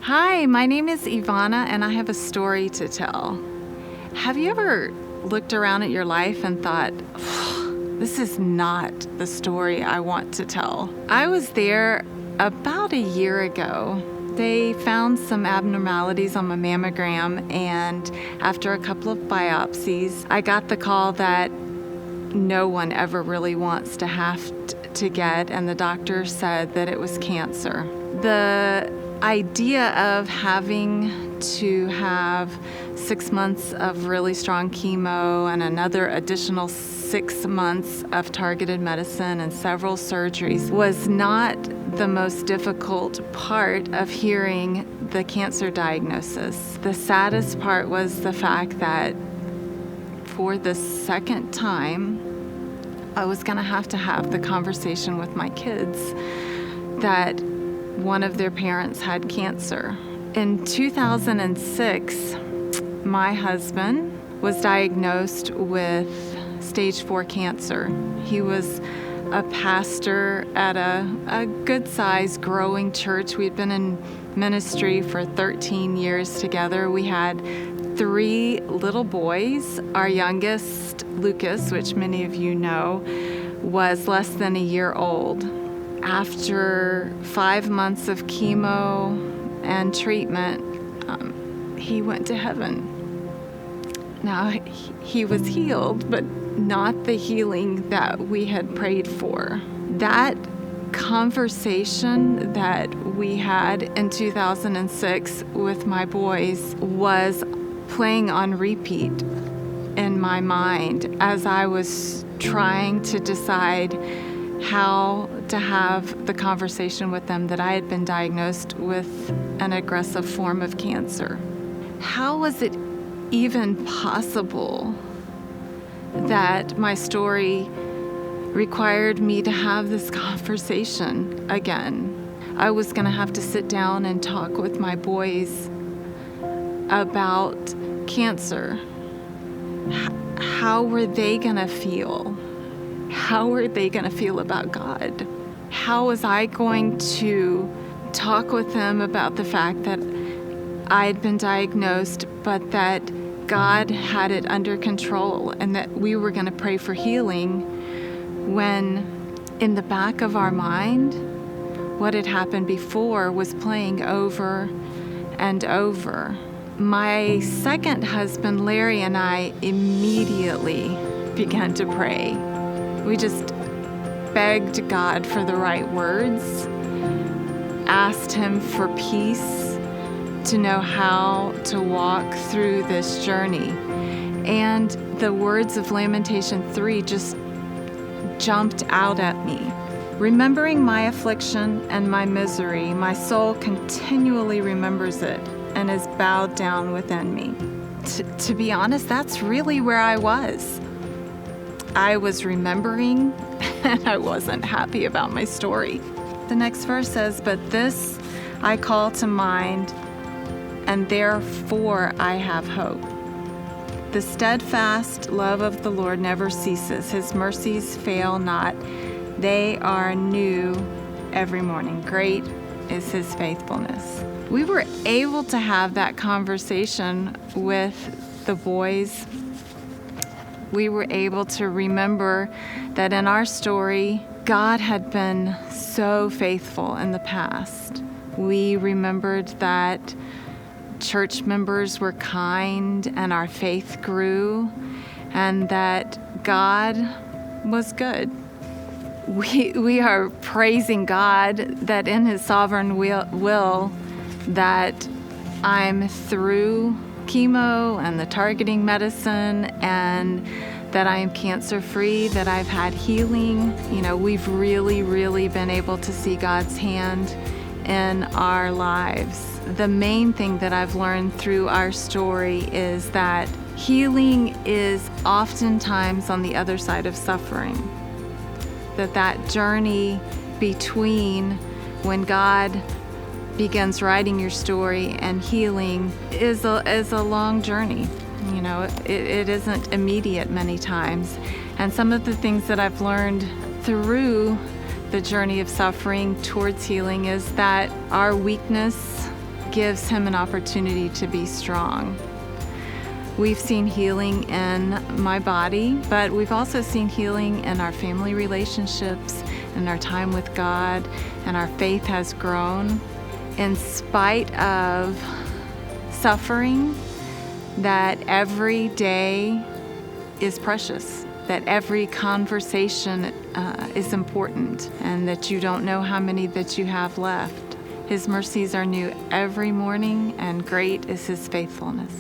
Hi, my name is Evona, and I have a story to tell. Have you ever looked around at your life and thought, this is not the story I want to tell? I was there about a year ago. They found some abnormalities on my mammogram, and after a couple of biopsies, I got the call that no one ever really wants to have to get, and the doctor said that it was cancer. The idea of having to have 6 months of really strong chemo and another additional 6 months of targeted medicine and several surgeries was not the most difficult part of hearing the cancer diagnosis. The saddest part was the fact that for the second time, I was going to have the conversation with my kids that one of their parents had cancer. In 2006, my husband was diagnosed with stage 4 cancer. He was a pastor at a good-sized growing church. We'd been in ministry for 13 years together. We had 3 little boys. Our youngest, Lucas, which many of you know, was less than a year old. After 5 months of chemo and treatment, he went to heaven. Now, he was healed, but not the healing that we had prayed for. That conversation that we had in 2006 with my boys was playing on repeat in my mind as I was trying to decide how to have the conversation with them that I had been diagnosed with an aggressive form of cancer. How was it even possible that my story required me to have this conversation again? I was going to have to sit down and talk with my boys about cancer. How were they going to feel? How were they going to feel about God? How was I going to talk with them about the fact that I had been diagnosed, but that God had it under control and that we were going to pray for healing, when in the back of our mind, what had happened before was playing over and over? My second husband, Larry, and I immediately began to pray. We just begged God for the right words, asked Him for peace to know how to walk through this journey. And the words of Lamentation 3 just jumped out at me. Remembering my affliction and my misery, my soul continually remembers it and is bowed down within me. To be honest, that's really where I was. I was remembering, and I wasn't happy about my story. The next verse says, "But this I call to mind, and therefore I have hope. The steadfast love of the Lord never ceases. His mercies fail not. They are new every morning. Great is His faithfulness." We were able to have that conversation with the boys. We were able to remember that in our story, God had been so faithful in the past. We remembered that church members were kind and our faith grew, and that God was good. We are praising God that in His sovereign will that I'm through chemo and the targeting medicine, and that I am cancer-free, that I've had healing. We've really been able to see God's hand in our lives. The main thing that I've learned through our story is that healing is oftentimes on the other side of suffering. That journey between when God begins writing your story and healing is a long journey. It isn't immediate many times. And some of the things that I've learned through the journey of suffering towards healing is that our weakness gives him an opportunity to be strong. We've seen healing in my body, but we've also seen healing in our family relationships and our time with God, and our faith has grown in spite of suffering, that every day is precious, that every conversation is important, and that you don't know how many that you have left. His mercies are new every morning, and great is his faithfulness.